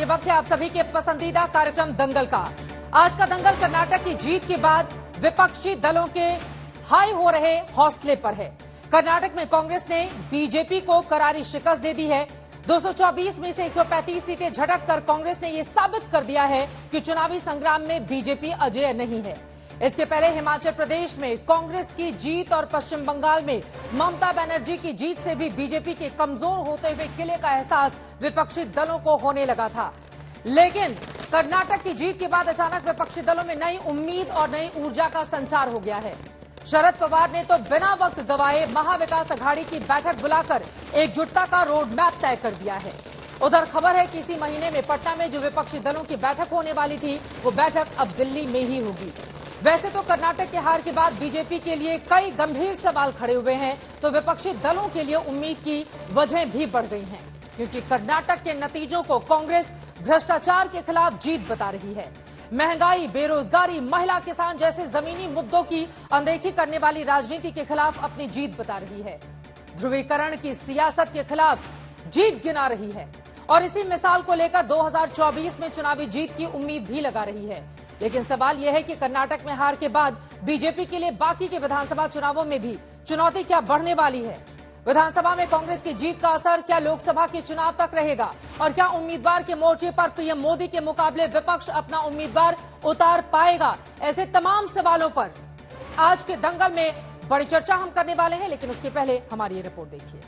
ये वक्त है आप सभी के पसंदीदा कार्यक्रम दंगल का। आज का दंगल कर्नाटक की जीत के बाद विपक्षी दलों के हाई हो रहे हौसले पर है। कर्नाटक में कांग्रेस ने बीजेपी को करारी शिकस्त दे दी है। 224 में से 135 सीटें झटक कर कांग्रेस ने यह साबित कर दिया है कि चुनावी संग्राम में बीजेपी अजेय नहीं है। इसके पहले हिमाचल प्रदेश में कांग्रेस की जीत और पश्चिम बंगाल में ममता बनर्जी की जीत से भी बीजेपी के कमजोर होते हुए किले का एहसास विपक्षी दलों को होने लगा था। लेकिन कर्नाटक की जीत के बाद अचानक विपक्षी दलों में नई उम्मीद और नई ऊर्जा का संचार हो गया है। शरद पवार ने तो बिना वक्त गवाए महाविकास अघाड़ी की बैठक बुलाकर एकजुटता का रोड मैप तय कर दिया है। उधर खबर है कि इसी महीने में पटना में जो विपक्षी दलों की बैठक होने वाली थी वो बैठक अब दिल्ली में ही होगी। वैसे तो कर्नाटक के हार के बाद बीजेपी के लिए कई गंभीर सवाल खड़े हुए हैं, तो विपक्षी दलों के लिए उम्मीद की वजह भी बढ़ गई हैं, क्योंकि कर्नाटक के नतीजों को कांग्रेस भ्रष्टाचार के खिलाफ जीत बता रही है। महंगाई, बेरोजगारी, महिला, किसान जैसे जमीनी मुद्दों की अनदेखी करने वाली राजनीति के खिलाफ अपनी जीत बता रही है। ध्रुवीकरण की सियासत के खिलाफ जीत गिना रही है और इसी मिसाल को लेकर 2024 में चुनावी जीत की उम्मीद भी लगा रही है। लेकिन सवाल यह है कि कर्नाटक में हार के बाद बीजेपी के लिए बाकी के विधानसभा चुनावों में भी चुनौती क्या बढ़ने वाली है। विधानसभा में कांग्रेस की जीत का असर क्या लोकसभा के चुनाव तक रहेगा और क्या उम्मीदवार के मोर्चे पर पीएम मोदी के मुकाबले विपक्ष अपना उम्मीदवार उतार पाएगा। ऐसे तमाम सवालों पर आज के दंगल में बड़ी चर्चा हम करने वाले हैं, लेकिन उसके पहले हमारी ये रिपोर्ट देखिए।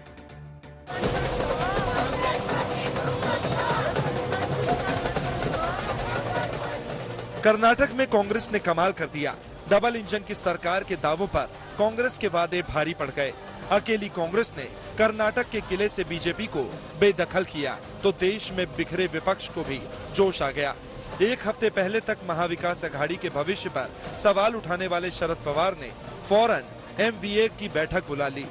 कर्नाटक में कांग्रेस ने कमाल कर दिया। डबल इंजन की सरकार के दावों पर कांग्रेस के वादे भारी पड़ गए। अकेली कांग्रेस ने कर्नाटक के किले से बीजेपी को बेदखल किया तो देश में बिखरे विपक्ष को भी जोश आ गया। एक हफ्ते पहले तक महाविकास अघाड़ी के भविष्य पर सवाल उठाने वाले शरद पवार ने फौरन एमवीए की बैठक बुला ली।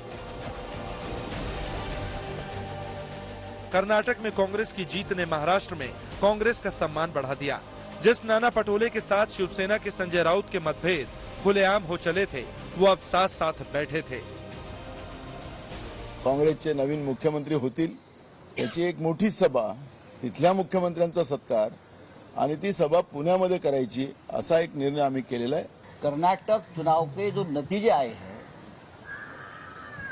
कर्नाटक में कांग्रेस की जीत ने महाराष्ट्र में कांग्रेस का सम्मान बढ़ा दिया। जिस नाना पटोले के साथ शिवसेना के संजय राउत के मतभेद खुलेआम हो चले थे, वो अब साथ साथ बैठे थे। काँग्रेसचे नवीन मुख्यमंत्री होतील याची एक मोठी सभा, तिथल्या मुख्यमंत्र्यांचा सत्कार आणि ती सभा पुण्यामध्ये करायची असा एक निर्णय आम्ही केलेला आहे। कर्नाटक चुनाव के जो नतीजे आए हैं,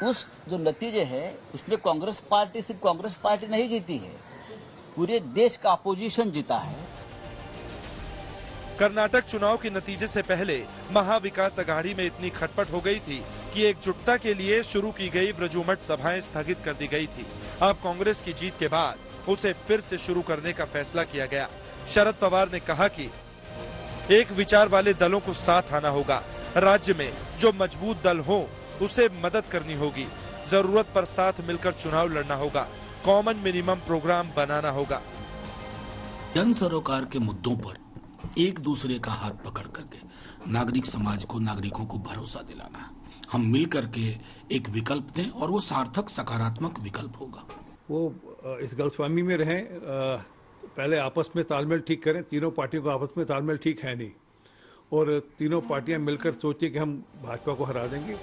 उस जो नतीजे हैं उसमें कांग्रेस पार्टी सिर्फ कांग्रेस पार्टी नहीं जीती है, पूरे देश का अपोजिशन जीता है। कर्नाटक चुनाव के नतीजे से पहले महाविकास अघाड़ी में इतनी खटपट हो गई थी कि एकजुटता के लिए शुरू की गई व्रजोमठ सभाएं स्थगित कर दी गई थी। अब कांग्रेस की जीत के बाद उसे फिर से शुरू करने का फैसला किया गया। शरद पवार ने कहा कि एक विचार वाले दलों को साथ आना होगा। राज्य में जो मजबूत दल हो उसे मदद करनी होगी। जरूरत पर साथ मिलकर चुनाव लड़ना होगा। कॉमन मिनिमम प्रोग्राम बनाना होगा। जन सरोकार के मुद्दों पर एक दूसरे का हाथ पकड़ करके नागरिक समाज को, नागरिकों को भरोसा दिलाना, हम मिल करके एक विकल्प दें और वो सार्थक सकारात्मक विकल्प होगा। वो इस गलतफहमी में रहें, पहले आपस में तालमेल ठीक करें। तीनों पार्टियों का आपस में तालमेल ठीक है नहीं और तीनों पार्टियां मिलकर सोचिए कि हम भाजपा को हरा देंगे।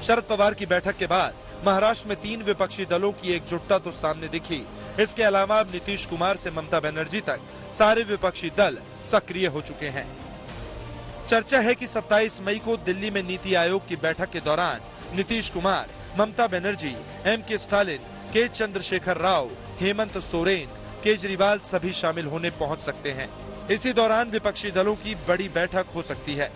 शरद पवार की बैठक के बाद महाराष्ट्र में 3 विपक्षी दलों की एकजुटता तो सामने दिखी। इसके अलावा अब नीतीश कुमार से ममता बनर्जी तक सारे विपक्षी दल सक्रिय हो चुके हैं। चर्चा है कि 27 मई को दिल्ली में नीति आयोग की बैठक के दौरान नीतीश कुमार, ममता बनर्जी, एम.के. स्टालिन, के. चंद्रशेखर राव, हेमंत सोरेन, केजरीवाल सभी शामिल होने पहुंच सकते हैं। इसी दौरान विपक्षी दलों की बड़ी बैठक हो सकती है।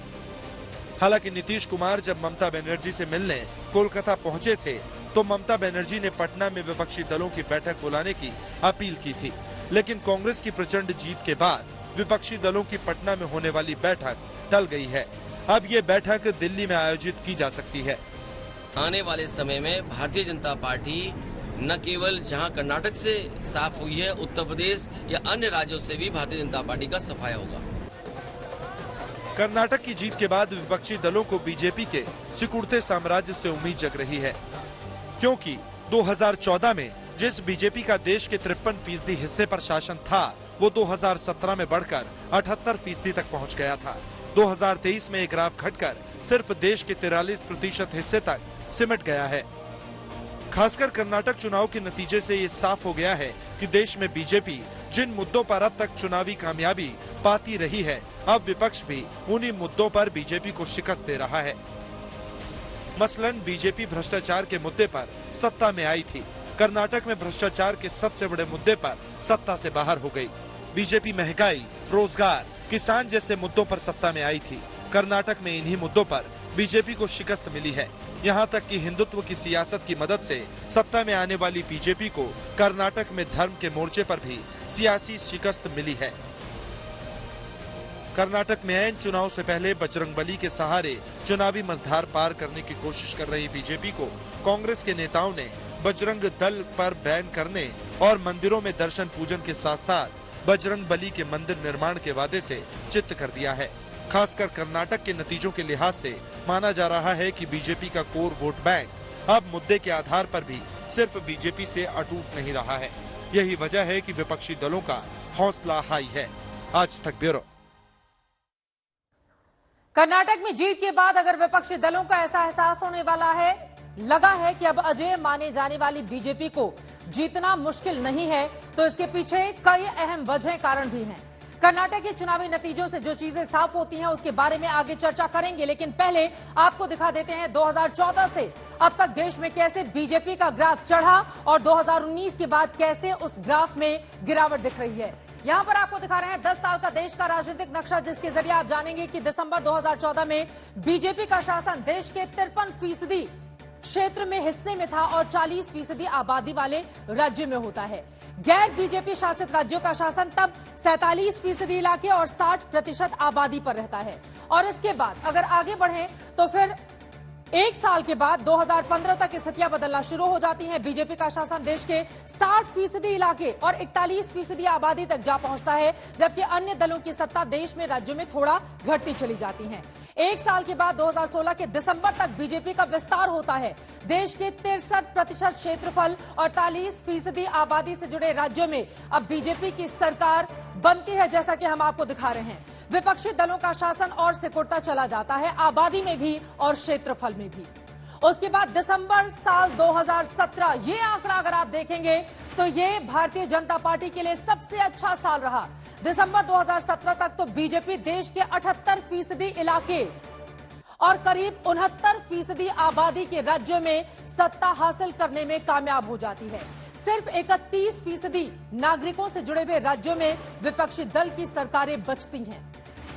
हालांकि नीतीश कुमार जब ममता बनर्जी से मिलने कोलकाता पहुंचे थे तो ममता बनर्जी ने पटना में विपक्षी दलों की बैठक बुलाने की अपील की थी। लेकिन कांग्रेस की प्रचंड जीत के बाद विपक्षी दलों की पटना में होने वाली बैठक टल गई है। अब ये बैठक दिल्ली में आयोजित की जा सकती है। आने वाले समय में भारतीय जनता पार्टी न केवल जहां कर्नाटक से साफ हुई है, उत्तर प्रदेश या अन्य राज्यों से भी भारतीय जनता पार्टी का सफाया होगा। कर्नाटक की जीत के बाद विपक्षी दलों को बीजेपी के सिकुड़ते साम्राज्य से उम्मीद जग रही है, क्योंकि 2014 में जिस बीजेपी का देश के 53% हिस्से पर शासन था, वो 2017 में बढ़कर 78% तक पहुंच गया था। 2023 में एक ग्राफ घटकर सिर्फ देश के 43% हिस्से तक सिमट गया है। खासकर कर्नाटक चुनाव के नतीजे से ये साफ हो गया है कि देश में बीजेपी जिन मुद्दों पर अब तक चुनावी कामयाबी पाती रही है, अब विपक्ष भी उन्हीं मुद्दों पर बीजेपी को शिकस्त दे रहा है। मसलन बीजेपी भ्रष्टाचार के मुद्दे पर सत्ता में आई थी, कर्नाटक में भ्रष्टाचार के सबसे बड़े मुद्दे पर सत्ता से बाहर हो गई। बीजेपी महंगाई, रोजगार, किसान जैसे मुद्दों पर सत्ता में आई थी, कर्नाटक में इन्हीं मुद्दों पर बीजेपी को शिकस्त मिली है। यहाँ तक कि हिंदुत्व की सियासत की मदद से सत्ता में आने वाली बीजेपी को कर्नाटक में धर्म के मोर्चे पर भी सियासी शिकस्त मिली है। कर्नाटक में ऐन चुनाव से पहले बजरंगबली के सहारे चुनावी मझधार पार करने की कोशिश कर रही बीजेपी को कांग्रेस के नेताओं ने बजरंग दल पर बैन करने और मंदिरों में दर्शन पूजन के साथ साथ बजरंगबली के मंदिर निर्माण के वादे से चित्त कर दिया है। खासकर कर्नाटक के नतीजों के लिहाज से माना जा रहा है कि बीजेपी का कोर वोट बैंक अब मुद्दे के आधार पर भी सिर्फ बीजेपी से अटूट नहीं रहा है। यही वजह है कि विपक्षी दलों का हौसला हाई है। आज तक ब्यूरो। कर्नाटक में जीत के बाद अगर विपक्षी दलों का ऐसा एहसास होने वाला है, लगा है कि अब अजय माने जाने वाली बीजेपी को जीतना मुश्किल नहीं है, तो इसके पीछे कई अहम वजह कारण भी हैं। कर्नाटक के चुनावी नतीजों से जो चीजें साफ होती हैं उसके बारे में आगे चर्चा करेंगे, लेकिन पहले आपको दिखा देते हैं 2014 से अब तक देश में कैसे बीजेपी का ग्राफ चढ़ा और 2019 के बाद कैसे उस ग्राफ में गिरावट दिख रही है। यहां पर आपको दिखा रहे हैं 10 साल का देश का राजनीतिक नक्शा, जिसके जरिए आप जानेंगे कि दिसंबर 2014 में बीजेपी का शासन देश के 53% क्षेत्र में हिस्से में था और 40% आबादी वाले राज्य में होता है। गैर बीजेपी शासित राज्यों का शासन तब 47% इलाके और 60% आबादी पर रहता है। और इसके बाद अगर आगे बढ़ें तो फिर एक साल के बाद 2015 तक स्थितियां बदलना शुरू हो जाती हैं। बीजेपी का शासन देश के 60% इलाके और 41% आबादी तक जा पहुंचता है, जबकि अन्य दलों की सत्ता देश में राज्यों में थोड़ा घटती चली जाती है। एक साल के बाद 2016 के दिसंबर तक बीजेपी का विस्तार होता है। देश के 63% क्षेत्रफल और 43% आबादी से जुड़े राज्यों में अब बीजेपी की सरकार बनती है, जैसा कि हम आपको दिखा रहे हैं। विपक्षी दलों का शासन और सिकुड़ता चला जाता है, आबादी में भी और क्षेत्रफल में भी। उसके बाद दिसंबर साल 2017, ये आंकड़ा अगर आप देखेंगे तो ये भारतीय जनता पार्टी के लिए सबसे अच्छा साल रहा। दिसंबर 2017 तक तो बीजेपी देश के 78% इलाके और करीब 69% आबादी के राज्यों में सत्ता हासिल करने में कामयाब हो जाती है। सिर्फ 31% नागरिकों से जुड़े हुए राज्यों में विपक्षी दल की सरकारें बचती हैं।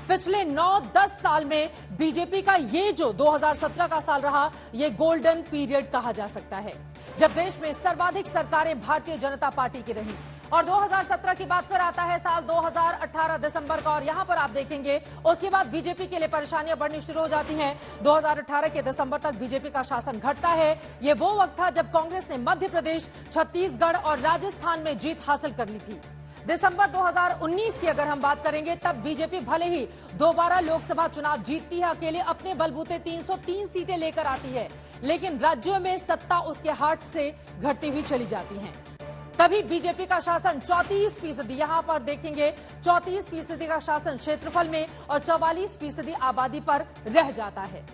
पिछले 9-10 साल में बीजेपी का ये जो 2017 का साल रहा, ये गोल्डन पीरियड कहा जा सकता है, जब देश में सर्वाधिक सरकारें भारतीय जनता पार्टी की रही। और 2017 की बात फिर आता है साल 2018 दिसंबर का, और यहां पर आप देखेंगे उसके बाद बीजेपी के लिए परेशानियां बढ़नी शुरू हो जाती हैं। 2018 के दिसंबर तक बीजेपी का शासन घटता है। ये वो वक्त था जब कांग्रेस ने मध्य प्रदेश, छत्तीसगढ़ और राजस्थान में जीत हासिल कर ली थी। दिसंबर 2019 की अगर हम बात करेंगे, तब बीजेपी भले ही दोबारा लोकसभा चुनाव जीतती है, अकेले अपने बलबूते 303 सीटें लेकर आती है, लेकिन राज्यों में सत्ता उसके हाथ से घटती हुई चली जाती है। तभी बीजेपी का शासन 34%, यहां पर देखेंगे 34% का शासन क्षेत्रफल में और 44% आबादी पर रह जाता है।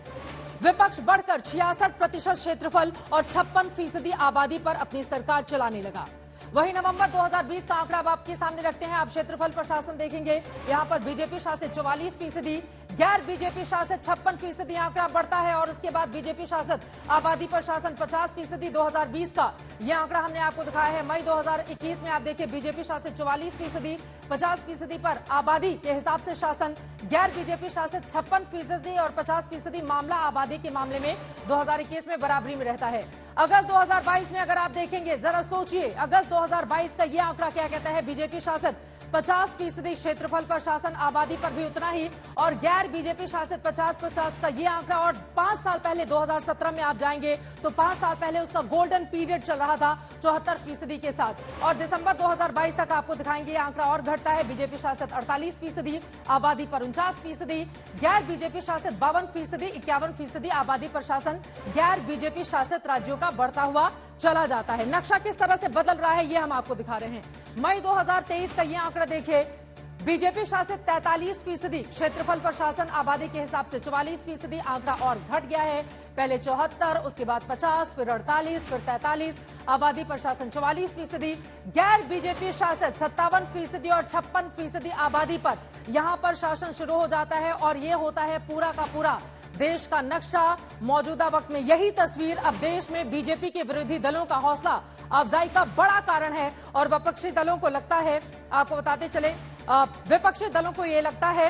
विपक्ष बढ़कर 66% क्षेत्रफल और 56% आबादी पर अपनी सरकार चलाने लगा। वही नवंबर 2020 का आंकड़ा अब आपके सामने रखते हैं। आप क्षेत्रफल पर शासन देखेंगे, यहां पर बीजेपी शासित 44%, गैर बीजेपी शासित 56% आंकड़ा बढ़ता है। और उसके बाद बीजेपी शासित आबादी पर शासन 50% 2020 का यह आंकड़ा हमने आपको दिखाया है। मई 2021 में आप देखिए बीजेपी शासित 44%, 50% पर आबादी के हिसाब से शासन, गैर बीजेपी शासित 56% और 50% मामला आबादी के मामले में 2021 में बराबरी में रहता है। अगस्त 2022 में अगर आप देखेंगे, जरा सोचिए, अगस्त 2022 का यह आंकड़ा क्या कहता है? बीजेपी शासित 50% क्षेत्रफल पर शासन, आबादी पर भी उतना ही, और गैर बीजेपी शासित 50-50 का ये आंकड़ा। और 5 साल पहले 2017 में आप जाएंगे तो 5 साल पहले उसका गोल्डन पीरियड चल रहा था 74% के साथ। और दिसंबर 2022 तक आपको दिखाएंगे ये आंकड़ा और घटता है। बीजेपी शासित 48%, आबादी पर 49%, गैर बीजेपी शासित 52%, 51% आबादी पर शासन गैर बीजेपी शासित राज्यों का बढ़ता हुआ चला जाता है। नक्शा किस तरह से बदल रहा है ये हम आपको दिखा रहे हैं। मई 2023 का ये आंकड़ा देखिए, बीजेपी शासित 43%, क्षेत्रफल पर शासन आबादी के हिसाब से 44%, आंकड़ा और घट गया है। पहले 74, उसके बाद 50, फिर 48, फिर 43, आबादी पर शासन 44%, गैर बीजेपी शासित 57% और 56% आबादी पर यहां पर शासन शुरू हो जाता है और ये होता है पूरा का पूरा देश का नक्शा। मौजूदा वक्त में यही तस्वीर अब देश में बीजेपी के विरोधी दलों का हौसला अफजाई का बड़ा कारण है और विपक्षी दलों को लगता है, आपको बताते चले, विपक्षी दलों को यह लगता है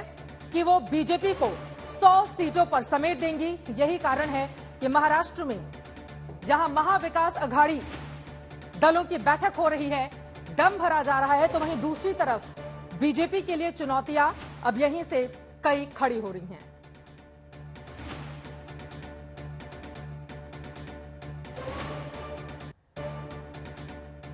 कि वो बीजेपी को 100 सीटों पर समेट देंगी। यही कारण है कि महाराष्ट्र में जहां महाविकास अघाड़ी दलों की बैठक हो रही है, दम भरा जा रहा है, तो वहीं दूसरी तरफ बीजेपी के लिए चुनौतियां अब यहीं से कई खड़ी हो रही हैं।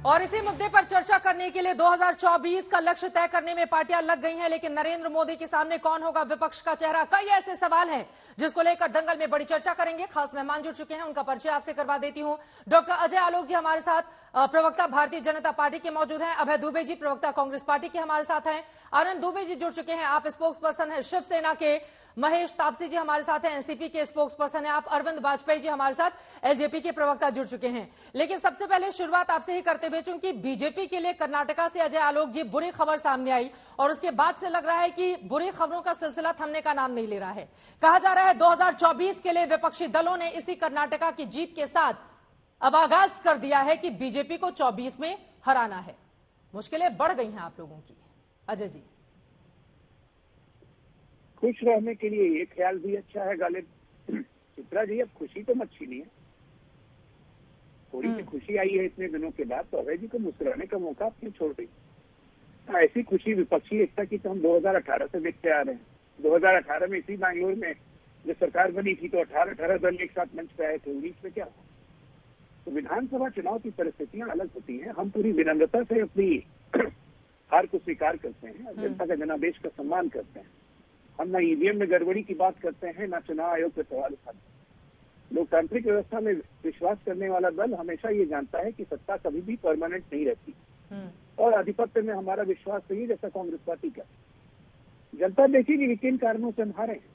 और इसी मुद्दे पर चर्चा करने के लिए 2024 का लक्ष्य तय करने में पार्टियां लग गई हैं, लेकिन नरेंद्र मोदी के सामने कौन होगा विपक्ष का चेहरा? कई ऐसे सवाल हैं जिसको लेकर दंगल में बड़ी चर्चा करेंगे। खास मेहमान जुड़ चुके हैं, उनका परिचय आपसे करवा देती हूं। डॉक्टर अजय आलोक जी हमारे साथ, प्रवक्ता भारतीय जनता पार्टी के मौजूद हैं। अभय दुबे जी प्रवक्ता कांग्रेस पार्टी के हमारे साथ हैं। आनंद दुबे जी जुड़ चुके हैं, आप स्पोक्स पर्सन हैं शिवसेना के। महेश तापसी जी हमारे साथ हैं, एनसीपी के स्पोक्स पर्सन हैं आप। अरविंद वाजपेयी जी हमारे साथ एलजेपी के प्रवक्ता जुड़ चुके हैं। लेकिन सबसे पहले शुरुआत आपसे ही करते हुए, चूंकि बीजेपी के लिए कर्नाटका से अजय आलोक जी बुरी खबर सामने आई और उसके बाद से लग रहा है कि बुरी खबरों का सिलसिला थमने का नाम नहीं ले रहा है। कहा जा रहा है 2024 के लिए विपक्षी दलों ने इसी कर्नाटका की जीत के साथ अब आगाज कर दिया है कि बीजेपी को 24 में हराना है। मुश्किलें बढ़ गई हैं आप लोगों की। अजय जी, खुश रहने के लिए ये ख्याल भी अच्छा है गालिब। चित्रा जी, अब खुशी तो मत छीनिए, थोड़ी सी खुशी आई है इतने दिनों के बाद, तो अभय जी को मुस्कुराने का मौका क्यों छोड़ दी? ऐसी खुशी विपक्षी एकता की तो हम 2018 से देखते आ रहे हैं। 2018 में इसी बैंगलोर में जब सरकार बनी थी तो 18 दल एक साथ मंच पे आए थे। 19 में क्या हुआ? तो विधानसभा चुनाव की परिस्थितियां अलग होती हैं। हम पूरी विनम्रता से अपनी हार को स्वीकार करते हैं, जनता का जनादेश का सम्मान करते हैं। हम ना ईवीएम में गड़बड़ी की बात करते हैं, ना चुनाव आयोग पे सवाल उठाते हैं। लोकतांत्रिक व्यवस्था में विश्वास करने वाला दल हमेशा ये जानता है कि सत्ता कभी भी परमानेंट नहीं रहती और आधिपत्य में हमारा विश्वास नहीं है, जैसा कांग्रेस पार्टी का। जनता देखेगी कि किन कारणों से हम हारे हैं।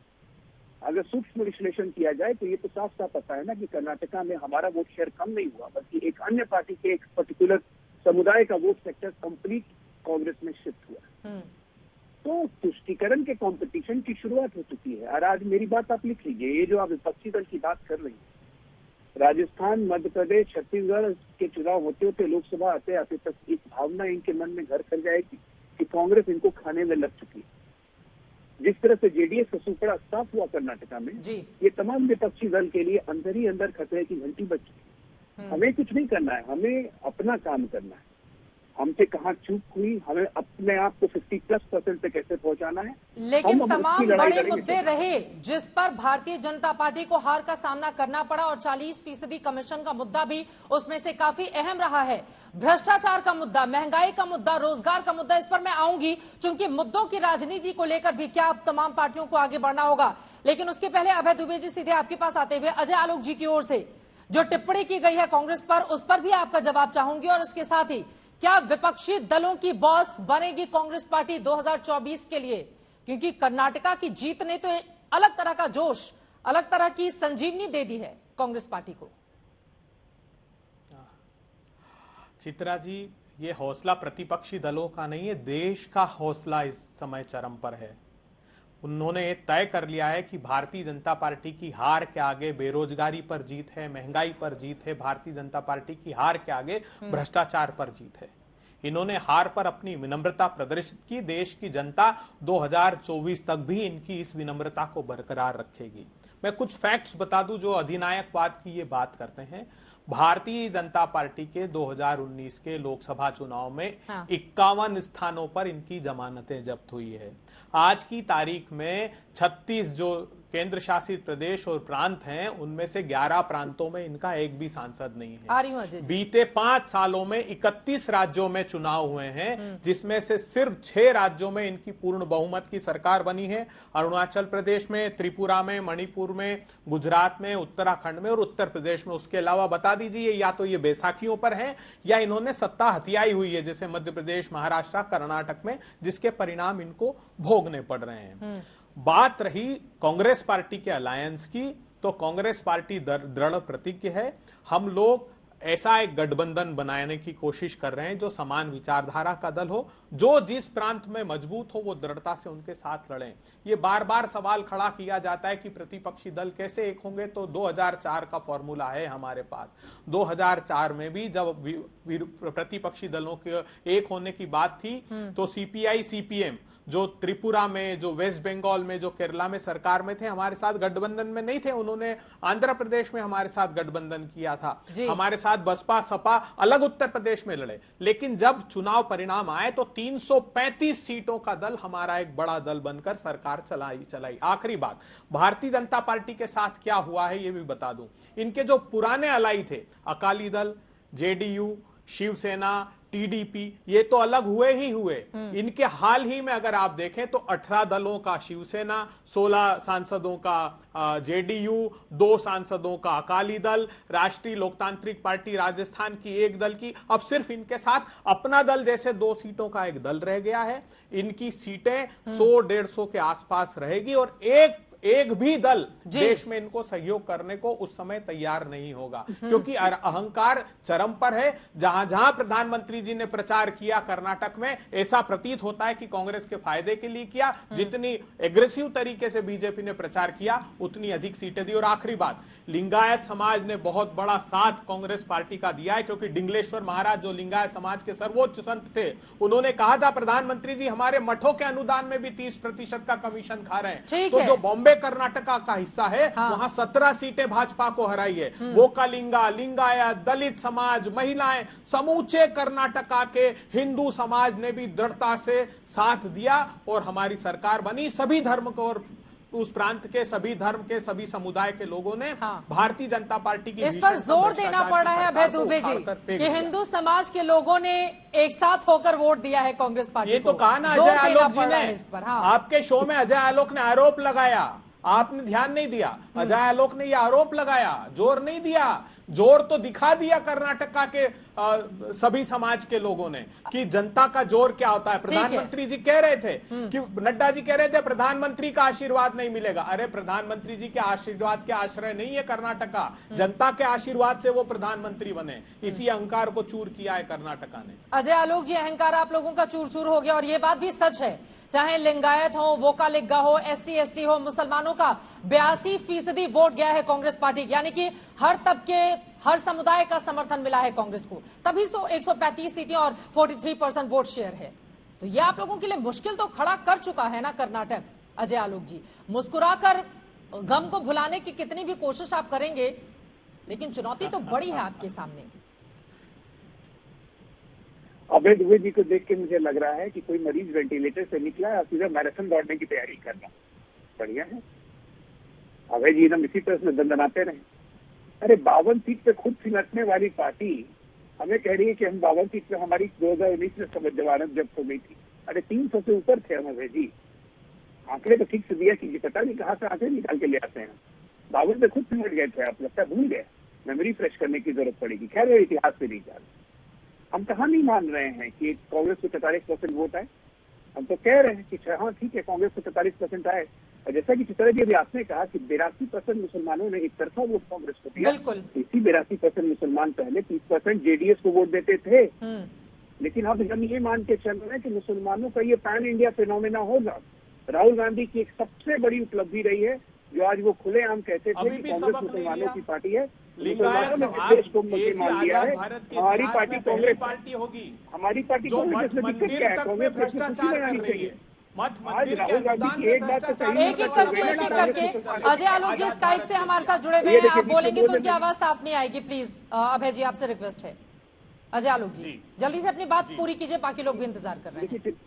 अगर सूक्ष्म विश्लेषण किया जाए तो ये तो साफ साफ पता है ना कि कर्नाटका में हमारा वोट शेयर कम नहीं हुआ, बल्कि एक अन्य पार्टी के एक पर्टिकुलर समुदाय का वोट सेक्टर कंप्लीट कांग्रेस में शिफ्ट हुआ। तो तुष्टीकरण के कंपटीशन की शुरुआत हो चुकी है। और आज मेरी बात आप लिख लीजिए, ये जो आप विपक्षी दल की बात कर रही हैं, राजस्थान, मध्य प्रदेश, छत्तीसगढ़ के चुनाव होते होते लोकसभा आते आते तक इस भावना इनके मन में घर कर जाएगी कि कांग्रेस इनको खाने में लग चुकी है। जिस तरह से जेडीएस का सुपड़ा साफ हुआ कर्नाटका में, ये तमाम विपक्षी दल के लिए अंदर ही अंदर खतरे की घंटी बज चुकी है। हमें कुछ नहीं करना है, हमें अपना काम करना है। हमसे कहाँ चूक हुई, हमें अपने आप को 50+ पे कैसे पहुंचाना है। लेकिन तमाम बड़े मुद्दे रहे जिस पर भारतीय जनता पार्टी को हार का सामना करना पड़ा और 40% कमीशन का मुद्दा भी उसमें से काफी अहम रहा है। भ्रष्टाचार का मुद्दा, महंगाई का मुद्दा, रोजगार का मुद्दा, इस पर मैं आऊंगी, चूंकि मुद्दों की राजनीति को लेकर भी क्या तमाम पार्टियों को आगे बढ़ना होगा। लेकिन उसके पहले अभय दुबे जी, सीधे आपके पास आते हुए, अजय आलोक जी की ओर से जो टिप्पणी की गई है कांग्रेस पर, उस पर भी आपका जवाब चाहूंगी। और इसके साथ ही क्या विपक्षी दलों की बॉस बनेगी कांग्रेस पार्टी 2024 के लिए? क्योंकि कर्नाटका की जीत ने तो अलग तरह का जोश, अलग तरह की संजीवनी दे दी है कांग्रेस पार्टी को। चित्रा जी, ये हौसला प्रतिपक्षी दलों का नहीं है, देश का हौसला इस समय चरम पर है। उन्होंने तय कर लिया है कि भारतीय जनता पार्टी की हार के आगे बेरोजगारी पर जीत है, महंगाई पर जीत है। भारतीय जनता पार्टी की हार के आगे भ्रष्टाचार पर जीत है। इन्होंने हार पर अपनी विनम्रता प्रदर्शित की। देश की जनता 2024 तक भी इनकी इस विनम्रता को बरकरार रखेगी। मैं कुछ फैक्ट्स बता दूं जो अधिनायकवाद की ये बात करते हैं। भारतीय जनता पार्टी के 2019 के लोकसभा चुनाव में 51 स्थानों पर इनकी जमानतें जब्त हुई है। आज की तारीख में 36 जो केंद्र शासित प्रदेश और प्रांत हैं, उनमें से 11 प्रांतों में इनका एक भी सांसद नहीं है। आ रही हूं अजय जी। बीते 5 सालों में 31 राज्यों में चुनाव हुए हैं, जिसमें से सिर्फ 6 राज्यों में इनकी पूर्ण बहुमत की सरकार बनी है। अरुणाचल प्रदेश में, त्रिपुरा में, मणिपुर में, गुजरात में, उत्तराखंड में और उत्तर प्रदेश में। उसके अलावा बता दीजिए, या तो ये बैसाखियों पर है या इन्होंने सत्ता हथियाई हुई है, जैसे मध्य प्रदेश, महाराष्ट्र, कर्नाटक में, जिसके परिणाम इनको भोगने पड़ रहे हैं। बात रही कांग्रेस पार्टी के अलायंस की, तो कांग्रेस पार्टी दृढ़ प्रतिज्ञ है। हम लोग ऐसा एक गठबंधन बनाने की कोशिश कर रहे हैं जो समान विचारधारा का दल हो, जो जिस प्रांत में मजबूत हो वो दृढ़ता से उनके साथ लड़ें। ये बार बार सवाल खड़ा किया जाता है कि प्रतिपक्षी दल कैसे एक होंगे, तो 2004 का फॉर्मूला है हमारे पास। 2004 में भी जब प्रतिपक्षी दलों के एक होने की बात थी, तो सीपीआई सीपीएम जो त्रिपुरा में, जो वेस्ट बंगाल में, जो केरला में सरकार में थे, हमारे साथ गठबंधन में नहीं थे। उन्होंने आंध्र प्रदेश में हमारे साथ गठबंधन किया था, हमारे साथ बसपा सपा अलग उत्तर प्रदेश में लड़े। लेकिन जब चुनाव परिणाम आए तो 335 सीटों का दल हमारा एक बड़ा दल बनकर सरकार चलाई। आखिरी बात, भारतीय जनता पार्टी के साथ क्या हुआ है ये भी बता दूं। इनके जो पुराने अलाई थे, अकाली दल, जेडीयू, शिवसेना, टीडीपी, ये तो अलग हुए ही हुए। इनके हाल ही में अगर आप देखें तो 18 दलों का शिवसेना, 16 सांसदों का जेडीयू, 2 सांसदों का अकाली दल, राष्ट्रीय लोकतांत्रिक पार्टी राजस्थान की 1 दल की, अब सिर्फ इनके साथ अपना दल जैसे 2 सीटों का एक दल रह गया है। इनकी सीटें 100-150 के आसपास रहेगी और एक भी दल देश में इनको सहयोग करने को उस समय तैयार नहीं होगा, क्योंकि अहंकार चरम पर है। जहां जहां प्रधानमंत्री जी ने प्रचार किया कर्नाटक में, ऐसा प्रतीत होता है कि कांग्रेस के फायदे के लिए किया। जितनी एग्रेसिव तरीके से बीजेपी ने प्रचार किया, उतनी अधिक सीटें दी। और आखिरी बात, लिंगायत समाज ने बहुत बड़ा साथ कांग्रेस पार्टी का दिया है, क्योंकि डिंगलेश्वर महाराज जो लिंगायत समाज के सर्वोच्च संत थे, उन्होंने कहा था प्रधानमंत्री जी हमारे मठों के अनुदान में भी 30% का कमीशन खा रहे हैं। तो जो बॉम्बे कर्नाटका का हिस्सा है, वहां 17 सीटें भाजपा को हराई है। वो कलिंगा, लिंगायत, दलित समाज, महिलाएं, समूचे कर्नाटका के हिंदू समाज ने भी दृढ़ता से साथ दिया और हमारी सरकार बनी। सभी धर्म को और उस प्रांत के सभी धर्म के सभी समुदाय के लोगों ने भारतीय जनता पार्टी की इस पर जोर देना पड़ रहा है अभय दुबे जी कि हिंदू समाज के लोगों ने एक साथ होकर वोट दिया है कांग्रेस पार्टी को। ये तो कहा ना अजय आलोक जी ने इस पर। आपके शो में अजय आलोक ने आरोप लगाया, आपने ध्यान नहीं दिया। अजय आलोक ने यह आरोप लगाया, जोर नहीं दिया। जोर तो दिखा दिया कर्नाटका के सभी समाज के लोगों ने कि जनता का जोर क्या होता है। प्रधानमंत्री जी कह रहे थे कि नड्डा जी कह रहे थे प्रधानमंत्री का आशीर्वाद नहीं मिलेगा। अरे प्रधानमंत्री जी के आशीर्वाद के आश्रय नहीं है कर्नाटका, जनता के आशीर्वाद से वो प्रधानमंत्री बने। इसी अहंकार को चूर किया है कर्नाटका ने। अजय आलोक जी, अहंकार आप लोगों का चूर चूर हो गया और ये बात भी सच है, चाहे लिंगायत हो, वोकालिगा हो, SC ST हो, मुसलमानों का 82% वोट गया है कांग्रेस पार्टी, यानी कि हर तबके, हर समुदाय का समर्थन मिला है कांग्रेस को, तभी 135 सीटें और 43% वोट शेयर है। तो ये आप लोगों के लिए मुश्किल तो खड़ा कर चुका है ना कर्नाटक। अजय आलोक जी, मुस्कुराकर गम को भुलाने की कितनी भी कोशिश आप करेंगे, लेकिन चुनौती तो बड़ी है आपके सामने। अभय दुबे जी को देख के मुझे लग रहा है कि कोई मरीज वेंटिलेटर से निकला है और सीधा मैराथन दौड़ने की तैयारी कर रहा। बढ़िया है, अभय जी एकदम इसी तरह से दंदनाते रहे। अरे 52 सीट पे खुद सिमटने वाली पार्टी हमें कह रही है कि हम 52 सीट पे, हमारी 2019 में समझ जमानत जब्त हो गई थी। अरे 300 से ऊपर थे हम अभय जी। आंकड़े तो ठीक से दिया कीजिए, पता नहीं कहाँ से आंकड़े निकाल के ले आते हैं। 52 पे खुद सिमट गए थे आप, लगता है भूल गए। मेमोरी फ्रेश करने की जरूरत पड़ेगी। खैर इतिहास से नहीं जान, हम कहाँ नहीं मान रहे हैं कि कांग्रेस को 44% वोट आए। हम तो कह रहे हैं कि हाँ ठीक है, कांग्रेस को 44% आए। और जैसा कि चित्रा जी अभी आपने कहा कि 82% मुसलमानों ने एक तरफा वोट कांग्रेस को दिया। इसी 82% मुसलमान पहले 30% JDS को वोट देते थे। लेकिन अब हम ये मान के चल रहे हैं कि मुसलमानों का ये पैन इंडिया फिनोमेना होगा। राहुल गांधी की एक सबसे बड़ी उपलब्धि रही है, जो आज वो खुलेआम कहते थे कि कांग्रेस मुसलमानों की पार्टी है। लिंगायत देश को मान लिया है। हमारी पार्टी कांग्रेस पार्टी होगी, हमारी पार्टी जो मठ मंदिर तक में भ्रष्टाचार कर रही है। मठ मंदिर के अनुदान में भ्रष्टाचार। एक एक करके अजय आलोक जी स्काइप से हमारे साथ जुड़े हुए हैं। आप बोलेंगे तो उनकी आवाज साफ नहीं आएगी। प्लीज अभय जी, आपसे रिक्वेस्ट है। अजय आलोक जी जल्दी से अपनी बात पूरी कीजिए, बाकी लोग भी इंतजार कर रहे हैं।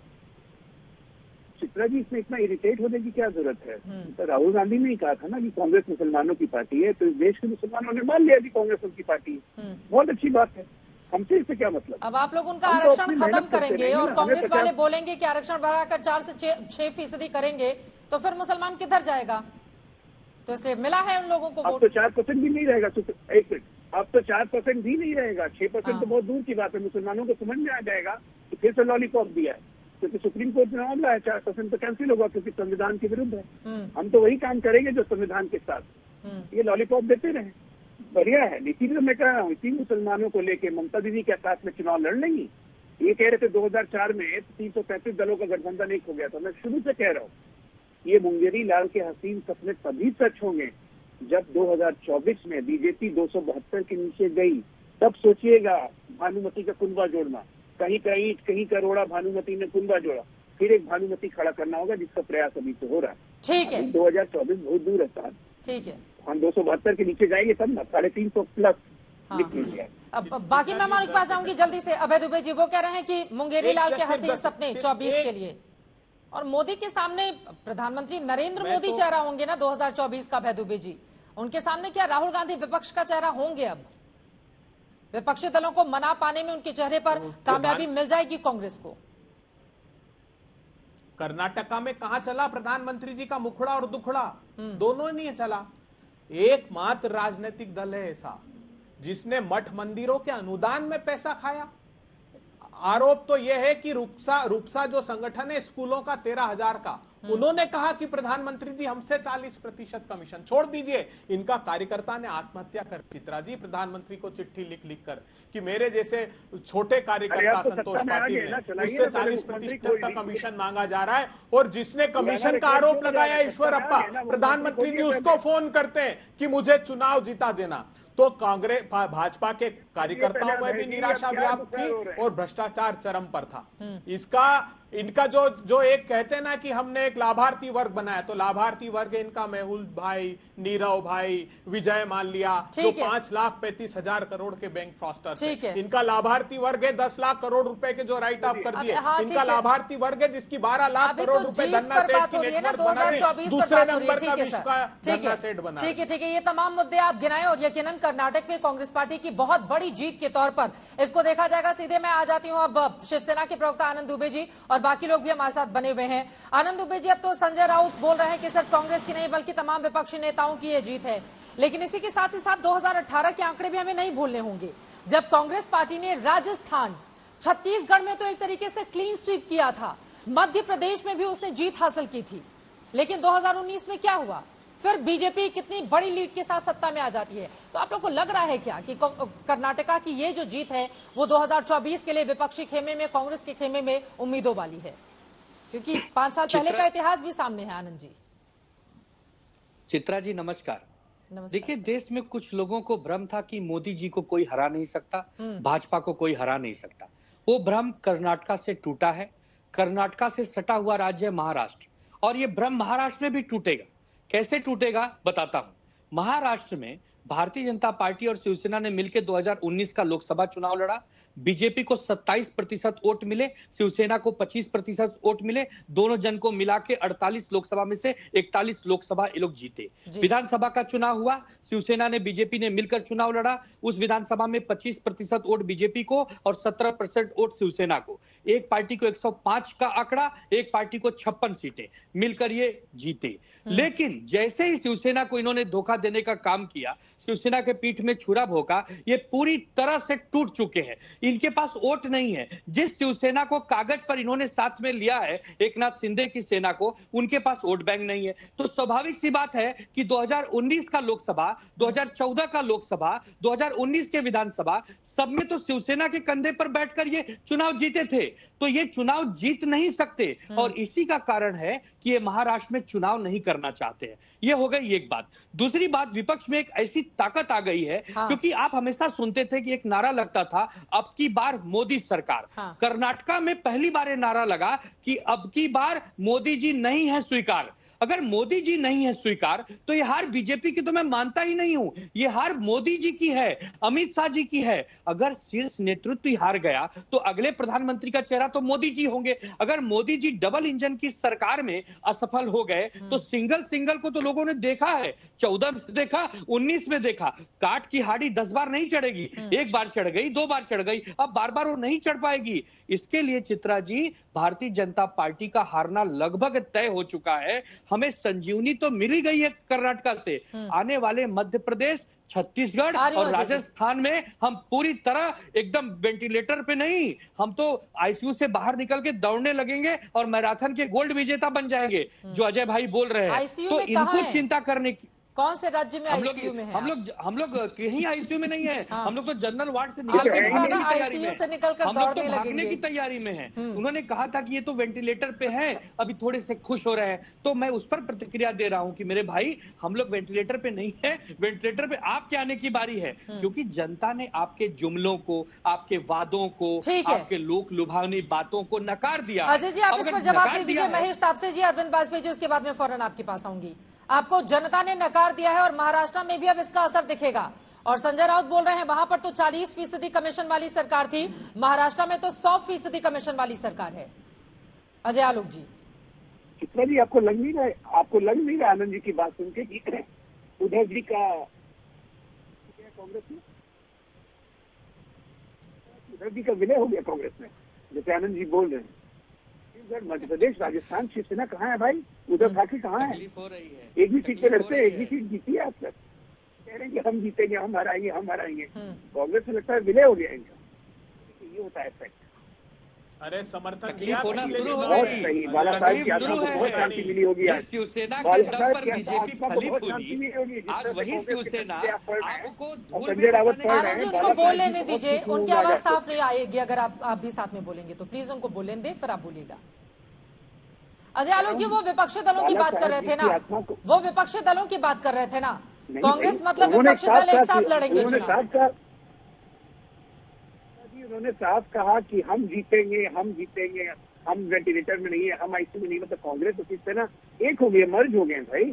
चित्रा जी इसमें इतना इरिटेट होने की क्या जरूरत है? तो राहुल गांधी ने ही कहा था ना कि कांग्रेस मुसलमानों की पार्टी है, तो इस देश के मुसलमानों ने मान लिया कि कांग्रेस उनकी पार्टी है। बहुत अच्छी बात है, हमसे इससे क्या मतलब? अब आप लोग उनका हम तो आरक्षण अपनी खत्म मेहनत करते करेंगे रहेंगे और ना, कांग्रेस हमें वाले 50 बोलेंगे कि आरक्षण बढ़ाकर 4 से 6% करेंगे, तो फिर मुसलमान किधर जाएगा? तो इसलिए मिला है उन लोगों को अब वोट। तो 4% भी नहीं रहेगा। एक मिनट, अब तो 4% भी नहीं रहेगा, 6% तो बहुत दूर की बात है। मुसलमानों को समझ में आ जाएगा कि फिर से लॉलीपॉप दिया है, क्योंकि सुप्रीम कोर्ट ने मामला है 4% तो कैंसिल होगा, क्योंकि संविधान के विरुद्ध है। हम तो वही काम करेंगे जो संविधान के साथ। ये लॉलीपॉप देते रहे, बढ़िया है। इसीलिए मैं कह रहा हूँ, इसी मुसलमानों को लेके ममता दीदी के साथ में चुनाव लड़ लेंगी। ये कह रहे थे 2004 में 335 दलों का गठबंधन एक हो गया था। मैं शुरू से कह रहा हूँ, ये मुंगेरी लाल के हसीन सपने तभी सच होंगे जब 2024 में बीजेपी 272 के नीचे गई, तब सोचिएगा भानुमति का कुनबा जोड़ना। कहीं कहीं कहीं करोड़ा भानुमति ने कुनबा जोड़ा, फिर एक भानुमति खड़ा करना होगा, जिसका प्रयास अभी से हो रहा है। ठीक है, 2024 बहुत दूर है साहब। ठीक है, हम 272 के नीचे जाएंगे तब ना, 350 प्लस लिख लीजिए। अब बाकी मेहमानों के पास आऊंगी जल्दी से। अभय दुबे जी वो कह रहे हैं कि मुंगेरी लाल के हसीन सपने 24 के लिए, और मोदी के सामने प्रधानमंत्री नरेंद्र मोदी चेहरा होंगे ना 2024 का। अभय दुबे जी, उनके सामने क्या राहुल गांधी विपक्ष का चेहरा होंगे? अब विपक्षी दलों को मना पाने में उनके चेहरे पर कामयाबी मिल जाएगी कांग्रेस को। कर्नाटका में कहां चला प्रधानमंत्री जी का मुखड़ा और दुखड़ा? दोनों नहीं चला। एकमात्र राजनीतिक दल है ऐसा जिसने मठ मंदिरों के अनुदान में पैसा खाया। आरोप तो यह है कि रूपसा जो संगठन है स्कूलों का 13,000 का, उन्होंने कहा कि प्रधानमंत्री जी हमसे 40% कमीशन छोड़ दीजिए। इनका कार्यकर्ता ने आत्महत्या कर चित्रा जी, प्रधानमंत्री को चिट्ठी लिख कर कि मेरे जैसे छोटे कार्यकर्ता संतोष पाटिल ने उससे 40% का कमीशन मांगा जा रहा है, और जिसने कमीशन का आरोप लगाया ईश्वरप्पा, प्रधानमंत्री जी उसको फोन करते हैं कि मुझे चुनाव जीता देना। तो कांग्रेस भाजपा के कार्यकर्ताओं में भी निराशा व्याप्त थी और भ्रष्टाचार चरम पर था। इनका जो एक कहते हैं ना कि हमने एक लाभार्थी वर्ग बनाया, तो लाभार्थी वर्ग इनका मेहुल भाई, नीरव भाई, विजय माल्या, जो 5,35,000 करोड़ के बैंक फ्रॉस्टर, इनका लाभार्थी वर्ग है 10 लाख करोड़ रुपए के जो राइट ऑफ कर दिए। इनका लाभार्थी वर्ग है जिसकी 12 लाख करोड़ रुपए धन्ना सेठ की नेटवर्क बना दी, दूसरे नंबर का विश्व का धन्ना सेठ बना। ठीक है, ये तमाम मुद्दे आप गिनाए, और यकीनन कर्नाटक में कांग्रेस पार्टी की बहुत बड़ी जीत के तौर पर इसको देखा जाएगा। सीधे मैं आ जाती हूँ अब शिवसेना के प्रवक्ता आनंद दुबे जी, और बाकी लोग भी हमारे साथ बने हुए हैं। आनंद दुबे जी, अब तो संजय राउत बोल रहे हैं कि सिर्फ कांग्रेस की नहीं बल्कि तमाम विपक्षी नेताओं की ये जीत है, लेकिन इसी के साथ ही साथ 2018 के आंकड़े भी हमें नहीं भूलने होंगे, जब कांग्रेस पार्टी ने राजस्थान, छत्तीसगढ़ में तो एक तरीके से क्लीन स्वीप किया था, मध्य प्रदेश में भी उसने जीत हासिल की थी, लेकिन 2019 में क्या हुआ? फिर बीजेपी कितनी बड़ी लीड के साथ सत्ता में आ जाती है। तो आप लोग को लग रहा है क्या कि कर्नाटका की ये जो जीत है वो 2024 के लिए विपक्षी खेमे में, कांग्रेस के खेमे में उम्मीदों वाली है? क्योंकि 5 साल पहले का इतिहास भी सामने है। आनंद जी। चित्रा जी नमस्कार। देखिए, देश में कुछ लोगों को भ्रम था कि मोदी जी को कोई हरा नहीं सकता, भाजपा को कोई हरा नहीं सकता। वो भ्रम कर्नाटका से टूटा है। कर्नाटका से सटा हुआ राज्य है महाराष्ट्र, और ये भ्रम महाराष्ट्र में भी टूटेगा। कैसे टूटेगा बताता हूं। महाराष्ट्र में भारतीय जनता पार्टी और शिवसेना ने मिलकर 2019 का लोकसभा चुनाव लड़ा। बीजेपी को 27% वोट मिले, शिवसेना को 25% वोट मिले। दोनों जन को मिला के 48 लोकसभा में से 41 लोकसभा ये लोग जीते। विधानसभा का चुनाव हुआ, शिवसेना ने बीजेपी ने मिलकर चुनाव लड़ा। उस विधानसभा में 25% वोट बीजेपी को और 17% वोट शिवसेना को। एक पार्टी को 105 का आंकड़ा, एक पार्टी को 56 सीटें मिलकर ये जीते। लेकिन जैसे ही शिवसेना को इन्होंने धोखा देने का काम किया, शिवसेना के पीठ में छुरा भोंका, ये पूरी तरह से टूट चुके हैं। इनके पास वोट नहीं है। जिस शिवसेना को कागज पर इन्होंने साथ में लिया है, एकनाथ शिंदे की सेना को, उनके पास वोट बैंक नहीं है। तो स्वाभाविक सी बात है कि 2019 का लोकसभा, 2014 का लोकसभा, 2019 के विधानसभा, सब में तो शिवसेना के कंधे पर बैठकर ये चुनाव जीते थे। तो ये चुनाव जीत नहीं सकते, और इसी का कारण है कि ये महाराष्ट्र में चुनाव नहीं करना चाहते हैं। ये हो गई एक बात। दूसरी बात, विपक्ष में एक ऐसी ताकत आ गई है, क्योंकि आप हमेशा सुनते थे कि एक नारा लगता था, अब की बार मोदी सरकार। कर्नाटका में पहली बार ये नारा लगा कि अब की बार मोदी जी नहीं है स्वीकार। अगर मोदी जी नहीं है स्वीकार, तो ये हार बीजेपी की तो मैं मानता ही नहीं हूं। ये हार मोदी जी की है, अमित शाह जी की है। अगर शीर्ष नेतृत्व ही हार गया तो अगले प्रधानमंत्री का चेहरा तो मोदी जी होंगे। अगर मोदी जी डबल इंजन की सरकार में असफल हो गए तो सिंगल को तो लोगों ने देखा है, 14 में देखा, 19 में देखा। काट की हाड़ी 10 बार नहीं चढ़ेगी, एक बार चढ़ गई, 2 बार चढ़ गई, अब बार बार वो नहीं चढ़ पाएगी। इसके लिए चित्रा जी, भारतीय जनता पार्टी का हारना लगभग तय हो चुका है। हमें संजीवनी तो मिली गई है कर्नाटक से, आने वाले मध्य प्रदेश, छत्तीसगढ़ और राजस्थान में हम पूरी तरह एकदम वेंटिलेटर पे नहीं, हम तो आईसीयू से बाहर निकल के दौड़ने लगेंगे और मैराथन के गोल्ड विजेता बन जाएंगे, जो अजय भाई बोल रहे हैं। तो इनको चिंता करने की, कौन से राज्य में आईसीयू में है? हम लोग कहीं आईसीयू में नहीं है। हम लोग तो जनरल वार्ड से निकल के भागने की तैयारी में, हम लोग तो भागने की तैयारी में हैं। उन्होंने कहा था कि ये तो वेंटिलेटर पे हैं, अभी थोड़े से खुश हो रहे हैं। तो मैं उस पर प्रतिक्रिया दे रहा हूं कि मेरे भाई, हम लोग वेंटिलेटर पे नहीं है, वेंटिलेटर पे आपके आने की बारी है। क्योंकि जनता ने आपके जुमलों को, आपके वादों को, आपके लोक लुभावनी बातों को नकार दिया। अजय जी, आप इस पर जवाब दे दीजिए। महेश तापसे जी, अरविंद वाजपेयी जी, उसके बाद में फौरन आपके पास आऊंगी। आपको जनता ने नकार दिया है और महाराष्ट्र में भी अब इसका असर दिखेगा। और संजय राउत बोल रहे हैं वहां पर तो 40% कमीशन वाली सरकार थी, महाराष्ट्र में तो 100% कमीशन वाली सरकार है। अजय आलोक जी, चित्रा जी, आपको लग नहीं रहा आनंद जी की बात सुन के कि उद्धव जी का कांग्रेस में, उद्धव जी का विलय हो गया कांग्रेस में, जैसे आनंद जी बोल रहे हैं। मध्य प्रदेश, राजस्थान, शिवसेना कहाँ है भाई? उद्धव ठाकरे कहाँ है? एक भी सीट पे लड़ते हैं, एक भी सीट जीती है। आप तक कह रहे हैं कि हम जीतेंगे, हम हराएंगे। कांग्रेस में लगता है विलय हो गया इनका। ये होता है इफेक्ट। अरे समर्थन होना शुरू हो बहुत सही, बाला साहब की आत्मा को बहुत शांति मिली होगी। शिवसेना के दम पर बीजेपी फली फूली, आज वही शिवसेना आपको संजय रावत आनंद जी, उनको बोल लेने दीजिए, उनकी आवाज साफ नहीं आएगी। अगर आप भी साथ में बोलेंगे तो प्लीज उनको बोलने दें, फिर आप बोलिएगा। अजय आलोक जी, वो विपक्षी दलों की बात कर रहे थे ना, वो विपक्षी दलों की बात कर रहे थे ना, कांग्रेस मतलब विपक्षी दल एक साथ लड़ेंगे चुनाव। उन्होंने साफ कहा कि हम जीतेंगे, हम वेंटिलेटर में नहीं है, हम आईसीयू में नहीं। मतलब कांग्रेस और शिवसेना एक हो गए, मर्ज हो गए भाई।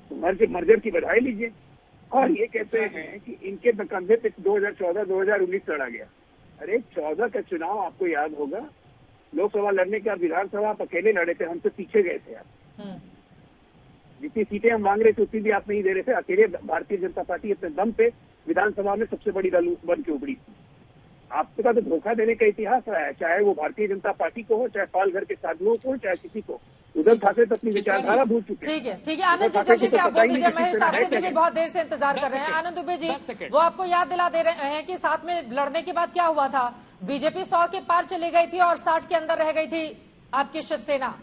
तो मर्जर की बधाई लीजिए। और ये कहते हैं कि इनके कंधे पे 2014-2019 लड़ा गया। अरे 14 का चुनाव आपको याद होगा, लोकसभा लड़ने के बाद विधानसभा आप अकेले लड़े थे, हमसे पीछे गए थे आप। जितनी सीटें हम मांग रहे थे उतनी भी आप नहीं दे रहे थे। अकेले भारतीय जनता पार्टी अपने दम पे विधानसभा में सबसे बड़ी दल बन के उभरी थी। आपका तो धोखा देने का इतिहास रहा है, चाहे वो भारतीय जनता पार्टी को हो, चाहे पाल घर के साधुओं को, चाहे किसी को। उद्धव ठाकरे तो अपनी विचारधारा भूल चुके हैं। ठीक है आनंद जी, जल्दी से आप बोल दीजिए। महेश तापसे जी भी बहुत देर से इंतजार कर रहे हैं। आनंद दुबे जी, वो आपको याद दिला दे रहे हैं कि साथ में लड़ने के बाद क्या हुआ था? बीजेपी 100 के पार चली गई थी और 60 के अंदर रह गई थी आपकी शिवसेना।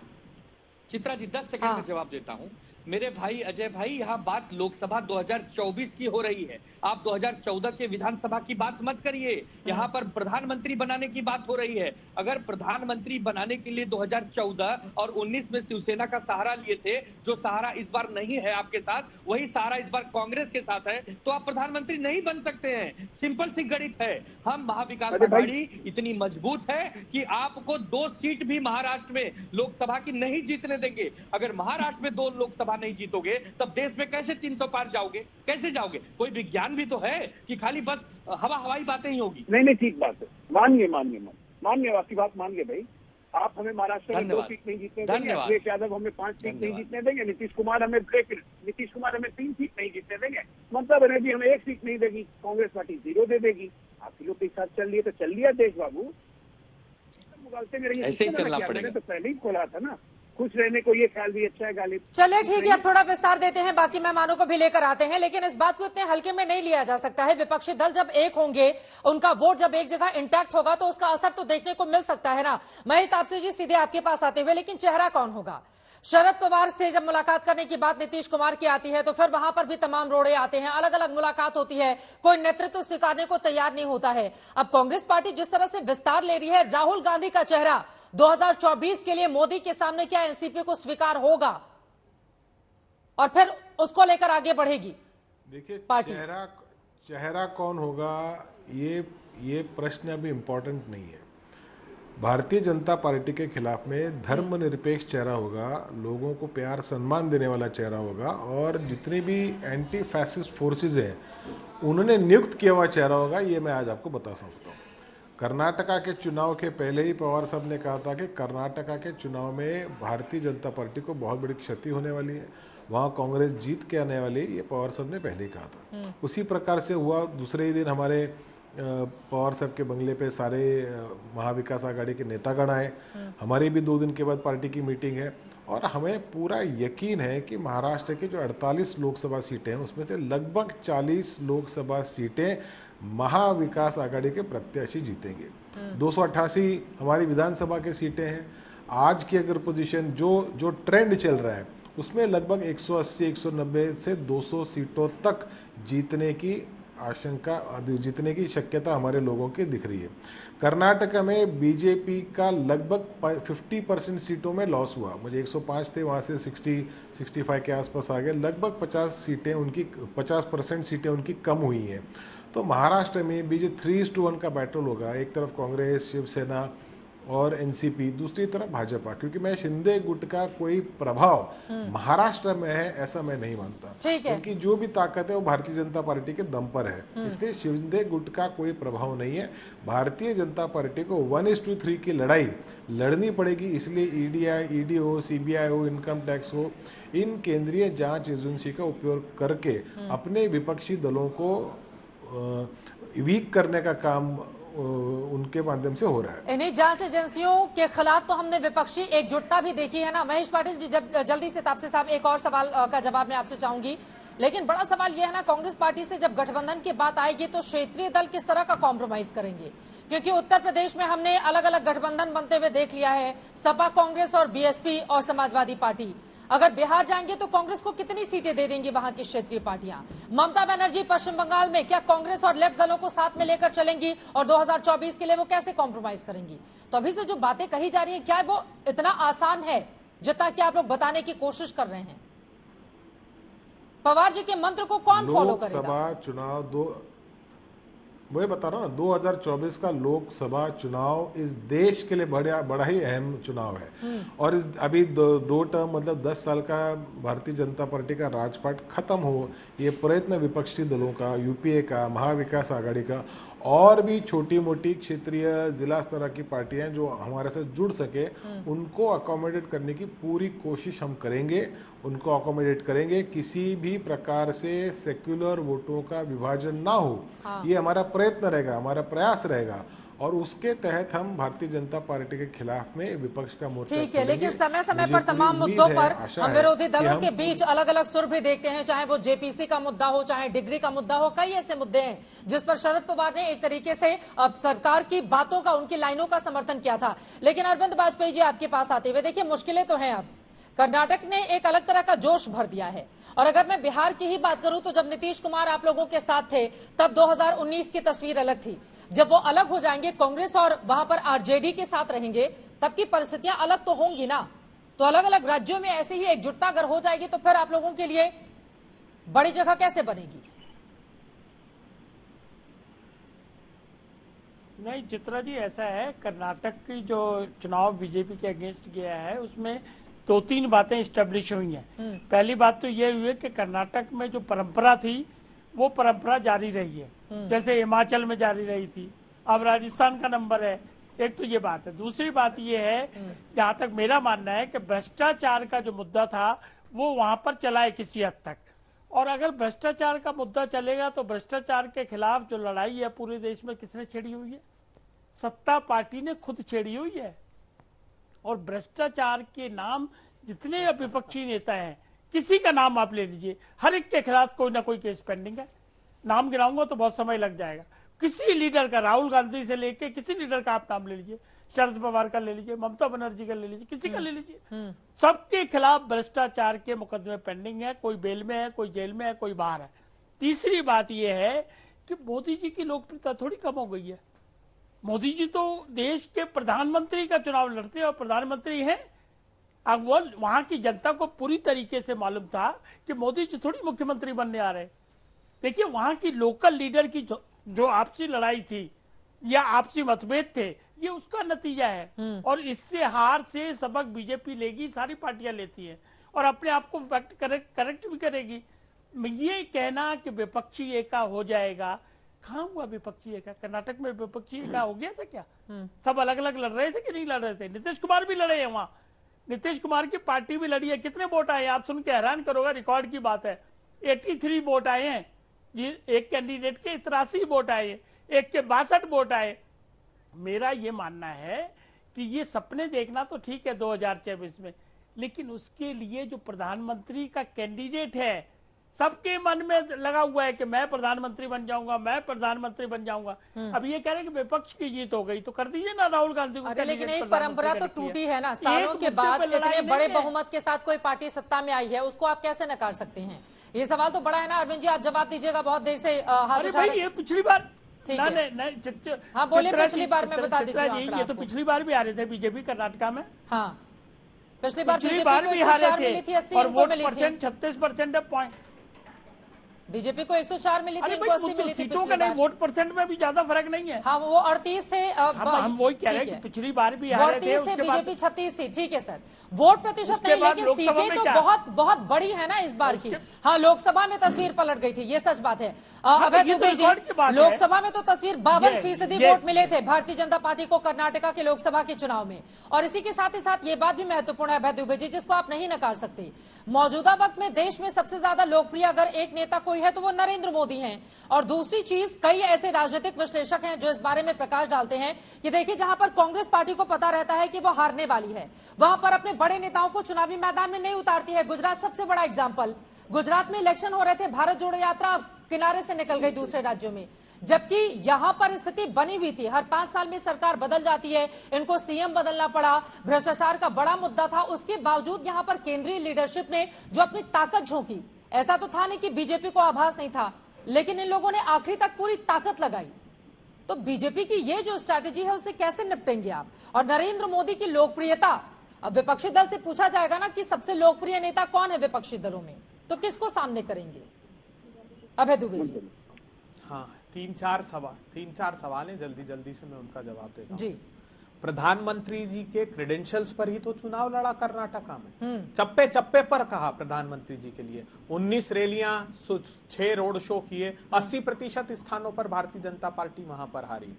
चित्रा जी, 10 सेकंड में जवाब देता हूं। मेरे भाई अजय भाई, यहाँ बात लोकसभा 2024 की हो रही है। आप 2014 के विधानसभा की बात मत करिए। यहाँ पर प्रधानमंत्री बनाने की बात हो रही है। अगर प्रधानमंत्री बनाने के लिए 2014 और 19 में शिवसेना का सहारा लिए थे, जो सहारा इस बार नहीं है आपके साथ, वही सहारा इस बार कांग्रेस के साथ है, तो आप प्रधानमंत्री नहीं बन सकते हैं। सिंपल सी गणित है। हम महाविकास आघाड़ी इतनी मजबूत है कि आपको 2 सीट भी महाराष्ट्र में लोकसभा की नहीं जीतने देंगे। अगर महाराष्ट्र में 2 लोकसभा नहीं जीतोगे, तब देश में कैसे 300 पार जाओगे? कैसे जाओगे? कोई विज्ञान भी तो है कि खाली बस हवाई बातें ही होगी? नहीं, ठीक बात है। मानिए आपकी बात मान गए भाई। आप हमें महाराष्ट्र में 2 सीट नहीं जीतने देंगे, अखिलेश यादव हमें 5 सीट नहीं जीतने देंगे, नीतीश कुमार हमें 3 सीट नहीं जीतने देंगे, ममता बनर्जी हमें 1 सीट नहीं देगी, कांग्रेस पार्टी 0 दे देगी। आप लोग के साथ चल लिए तो चल लिया देश बाबू, मुगालते में रहिए। ऐसे ही चलना पड़ेगा। तो पहले ही खोला था ना, खुश रहने को ये ख्याल भी अच्छा है गालिब। चलिए ठीक है, अब थोड़ा विस्तार देते हैं, बाकी मेहमानों को भी लेकर आते हैं। लेकिन इस बात को इतने हल्के में नहीं लिया जा सकता है। विपक्षी दल जब एक होंगे, उनका वोट जब एक जगह इंटैक्ट होगा, तो उसका असर तो देखने को मिल सकता है ना। महेश तापसे जी, सीधे आपके पास आते हुए, लेकिन चेहरा कौन होगा? शरद पवार से जब मुलाकात करने की बात नीतीश कुमार की आती है, तो फिर वहां पर भी तमाम रोड़े आते हैं, अलग अलग मुलाकात होती है, कोई नेतृत्व स्वीकारने को तैयार नहीं होता है। अब कांग्रेस पार्टी जिस तरह से विस्तार ले रही है, राहुल गांधी का चेहरा 2024 के लिए मोदी के सामने क्या एनसीपी को स्वीकार होगा और फिर उसको लेकर आगे बढ़ेगी? देखिए, चेहरा कौन होगा, ये प्रश्न अभी इम्पोर्टेंट नहीं है। भारतीय जनता पार्टी के खिलाफ में धर्मनिरपेक्ष चेहरा होगा, लोगों को प्यार सम्मान देने वाला चेहरा होगा, और जितनी भी एंटी फैसिस्ट फोर्सेज हैं उन्होंने नियुक्त किया हुआ चेहरा होगा। ये मैं आज आपको बता सकता हूँ। कर्नाटका के चुनाव के पहले ही पवार साहब ने कहा था कि कर्नाटका के चुनाव में भारतीय जनता पार्टी को बहुत बड़ी क्षति होने वाली है, वहां कांग्रेस जीत के आने वाली है। ये पवार साहब ने पहले ही कहा था। उसी प्रकार से हुआ। दूसरे ही दिन हमारे पवार साहब के बंगले पे सारे महाविकास आघाड़ी के नेतागण आए। हमारी भी 2 दिन के बाद पार्टी की मीटिंग है, और हमें पूरा यकीन है कि महाराष्ट्र की जो 48 लोकसभा सीटें हैं उसमें से लगभग 40 लोकसभा सीटें महाविकास आघाड़ी के प्रत्याशी जीतेंगे। 288 हमारी विधानसभा की सीटें हैं। आज की अगर पोजीशन जो ट्रेंड चल रहा है उसमें लगभग 180, 190 से 200 सीटों तक जीतने की शक्यता हमारे लोगों की दिख रही है। कर्नाटक में बीजेपी का लगभग 50% सीटों में लॉस हुआ। मुझे 105 थे, वहां से 60-65 के आसपास आ गए। लगभग 50% सीटें उनकी कम हुई हैं। तो महाराष्ट्र में भी जो 3:1 का बैटल होगा, एक तरफ कांग्रेस, शिवसेना और एनसीपी, दूसरी तरफ भाजपा, क्योंकि मैं शिंदे गुट का कोई प्रभाव महाराष्ट्र में है ऐसा मैं नहीं मानता, क्योंकि जो भी ताकत है वो भारतीय जनता पार्टी के दम पर है। इसलिए शिंदे गुट का कोई प्रभाव नहीं है। भारतीय जनता पार्टी को 1:3 की लड़ाई लड़नी पड़ेगी। इसलिए ईडीओ, सीबीआई हो, इनकम टैक्स हो, इन केंद्रीय जांच एजेंसी का उपयोग करके अपने विपक्षी दलों को वीक करने का काम उनके माध्यम से हो रहा है। इन्हीं जांच एजेंसियों के खिलाफ तो हमने विपक्षी एकजुटता भी देखी है ना। महेश पाटिल जी, जल्दी से तापसे साहब एक और सवाल का जवाब मैं आपसे चाहूंगी, लेकिन बड़ा सवाल यह है ना, कांग्रेस पार्टी से जब गठबंधन की बात आएगी तो क्षेत्रीय दल किस तरह का कॉम्प्रोमाइज करेंगे? क्योंकि उत्तर प्रदेश में हमने अलग अलग गठबंधन बनते हुए देख लिया है, सपा, कांग्रेस और बीएसपी और समाजवादी पार्टी। अगर बिहार जाएंगे तो कांग्रेस को कितनी सीटें दे देंगी वहां की क्षेत्रीय पार्टियां? ममता बनर्जी पश्चिम बंगाल में क्या कांग्रेस और लेफ्ट दलों को साथ में लेकर चलेंगी और 2024 के लिए वो कैसे कॉम्प्रोमाइज करेंगी? तो अभी से जो बातें कही जा रही हैं, क्या वो इतना आसान है जितना कि आप लोग बताने की कोशिश कर रहे हैं? पवार जी के मंत्र को कौन फॉलो करेगा? लोकसभा चुनाव वही बता रहा हूं ना, 2024 का लोकसभा चुनाव इस देश के लिए बड़ा ही अहम चुनाव है। और अभी दो टर्म मतलब 10 साल का भारतीय जनता पार्टी का राजपाट खत्म हो, ये प्रयत्न विपक्षी दलों का, यूपीए का, महाविकास आघाड़ी का और भी छोटी मोटी क्षेत्रीय जिला स्तर की पार्टियां जो हमारे साथ जुड़ सके, उनको अकोमोडेट करने की पूरी कोशिश हम करेंगे, उनको अकोमोडेट करेंगे। किसी भी प्रकार से सेक्युलर वोटों का विभाजन ना हो, ये हमारा प्रयत्न रहेगा, हमारा प्रयास रहेगा, और उसके तहत हम भारतीय जनता पार्टी के खिलाफ में विपक्ष का मोर्चा ठीक है। लेकिन समय समय पर तमाम मुद्दों पर हम विरोधी दलों के बीच अलग अलग सुर भी देखते हैं, चाहे वो जेपीसी का मुद्दा हो, चाहे डिग्री का मुद्दा हो। कई ऐसे मुद्दे हैं जिस पर शरद पवार ने एक तरीके से अब सरकार की बातों का, उनकी लाइनों का समर्थन किया था। लेकिन अरविंद वाजपेयी जी आपके पास आते हुए, देखिए मुश्किलें तो हैं। अब कर्नाटक ने एक अलग तरह का जोश भर दिया है, और अगर मैं बिहार की ही बात करूं तो जब नीतीश कुमार आप लोगों के साथ थे तब 2019 की तस्वीर अलग थी। जब वो अलग हो जाएंगे, कांग्रेस और वहां पर आरजेडी के साथ रहेंगे, तब की परिस्थितियां अलग तो होंगी ना। तो अलग अलग राज्यों में ऐसे ही एकजुटता अगर हो जाएगी तो फिर आप लोगों के लिए बड़ी जगह कैसे बनेगी? नहीं चित्रा जी, ऐसा है, कर्नाटक की जो चुनाव बीजेपी के अगेंस्ट गया है उसमें 2-3 बातें स्टेब्लिश हुई हैं। पहली बात तो ये हुई है कि कर्नाटक में जो परंपरा थी वो परंपरा जारी रही है, जैसे हिमाचल में जारी रही थी, अब राजस्थान का नंबर है। एक तो ये बात है। दूसरी बात ये है, जहां तक मेरा मानना है कि भ्रष्टाचार का जो मुद्दा था वो वहां पर चला है किसी हद तक, और अगर भ्रष्टाचार का मुद्दा चलेगा तो भ्रष्टाचार के खिलाफ जो लड़ाई है पूरे देश में किसने छेड़ी हुई है? सत्ता पार्टी ने खुद छेड़ी हुई है। और भ्रष्टाचार के नाम जितने विपक्षी नेता हैं, किसी का नाम आप ले लीजिए, हर एक के खिलाफ कोई ना कोई केस पेंडिंग है। नाम गिनाऊंगा तो बहुत समय लग जाएगा। किसी लीडर का, राहुल गांधी से लेके किसी लीडर का आप नाम ले लीजिए, शरद पवार का ले लीजिए, ममता बनर्जी का ले लीजिए, किसी का ले लीजिए, सबके खिलाफ भ्रष्टाचार के मुकदमे पेंडिंग है। कोई बेल में है, कोई जेल में है, कोई बाहर है। तीसरी बात यह है कि मोदी जी की लोकप्रियता थोड़ी कम हो गई है। मोदी जी तो देश के प्रधानमंत्री का चुनाव लड़ते हैं और प्रधानमंत्री हैं। अब वो वहां की जनता को पूरी तरीके से मालूम था कि मोदी जी थोड़ी मुख्यमंत्री बनने आ रहे। देखिए, वहां की लोकल लीडर की जो आपसी लड़ाई थी या आपसी मतभेद थे, ये उसका नतीजा है। और इससे हार से सबक बीजेपी लेगी, सारी पार्टियां लेती है और अपने आप को करेक्ट भी करेगी। ये कहना कि विपक्षी एका हो जाएगा, कहाँ हुआ विपक्षी एका? कर्नाटक में विपक्षी एका हो गया था क्या? सब अलग अलग लड़ रहे थे कि नहीं लड़ रहे थे? नीतीश कुमार भी लड़े हैं वहां, नीतीश कुमार की पार्टी भी लड़ी है। कितने वोट आए आप सुन के हैरान करोगे, रिकॉर्ड की बात है। 83 वोट आए हैं जी, एक कैंडिडेट के 83 वोट आए, एक के 62 वोट आए। मेरा ये मानना है कि ये सपने देखना तो ठीक है 2024 में, लेकिन उसके लिए जो प्रधानमंत्री का कैंडिडेट है, सबके मन में लगा हुआ है कि मैं प्रधानमंत्री बन जाऊंगा, मैं प्रधानमंत्री बन जाऊंगा। अब ये कह रहे हैं कि विपक्ष की जीत हो गई, तो कर दीजिए ना राहुल गांधी को। लेकिन एक परंपरा तो टूटी है ना, सालों के बाद इतने बड़े बहुमत के साथ कोई पार्टी सत्ता में आई है, उसको आप कैसे नकार सकते हैं? ये सवाल तो बड़ा है ना। अरविंद जी, आप जवाब दीजिएगा, बहुत देर से हाथ उठा रहे हैं। ये पिछली बार हाँ बोले, पिछली बार मैं बता देती हूँ। ये तो पिछली बार भी आ रहे थे बीजेपी कर्नाटका में। हाँ, पिछली बार भी बीजेपी को 104 मिली थी, 80 और वोट मिली थी। 36% है पॉइंट। बीजेपी को 104 मिली थी, इनको 80 मिली थी सीटों का नहीं, वोट परसेंट में भी ज्यादा फर्क नहीं है। हाँ, वो 38 थे। हम वही कह रहे हैं कि पिछली बार भी आ रहे थे, 38 थे, बीजेपी 36 थी। ठीक है सर, वोट प्रतिशत नहीं, लेकिन सीटें तो बहुत बहुत बड़ी है ना इस बार की। हाँ, लोकसभा में तस्वीर पलट गई थी, ये सच बात है। अभय दुबे जी, लोकसभा में तो तस्वीर 52% वोट मिले थे भारतीय जनता पार्टी को कर्नाटका के लोकसभा के चुनाव में। और इसी के साथ ही साथ ये बात भी महत्वपूर्ण है अभय दुबे जी, जिसको आप नहीं नकार सकते। मौजूदा वक्त में देश में सबसे ज्यादा लोकप्रिय अगर एक नेता कोई है तो वो नरेंद्र मोदी हैं। और दूसरी चीज, कई ऐसे राजनीतिक विश्लेषक हैं जो इस बारे में प्रकाश डालते हैं कि देखिए, जहां पर कांग्रेस पार्टी को पता रहता है कि वो हारने वाली है, वहां पर अपने बड़े नेताओं को चुनावी मैदान में नहीं उतारती है। गुजरात सबसे बड़ा एग्जाम्पल, गुजरात में इलेक्शन हो रहे थे, भारत जोड़ो यात्रा किनारे से निकल गई दूसरे राज्यों में, जबकि यहां पर स्थिति बनी हुई थी। हर 5 साल में सरकार बदल जाती है, इनको सीएम बदलना पड़ा, भ्रष्टाचार का बड़ा मुद्दा था। उसके बावजूद यहां पर केंद्रीय लीडरशिप ने जो अपनी ताकत झोंकी, ऐसा तो था नहीं कि बीजेपी को आभास नहीं था, लेकिन इन लोगों ने आखिरी तक पूरी ताकत लगाई। तो बीजेपी की ये जो स्ट्रैटेजी है, उससे कैसे निपटेंगे आप? और नरेंद्र मोदी की लोकप्रियता, अब विपक्षी दल से पूछा जाएगा ना कि सबसे लोकप्रिय नेता कौन है विपक्षी दलों में, तो किसको सामने करेंगे? अभय दुबे जी। हाँ, 3-4 सवाल हैं, जल्दी से मैं उनका जवाब देता हूं। जी, प्रधानमंत्री जी के क्रेडेंशियल्स पर ही तो चुनाव लड़ा कर्नाटका में। चप्पे चप्पे पर कहा प्रधानमंत्री जी के लिए, 19 रैलियां, 6 रोड शो किए, 80% स्थानों पर भारतीय जनता पार्टी वहां पर हारी।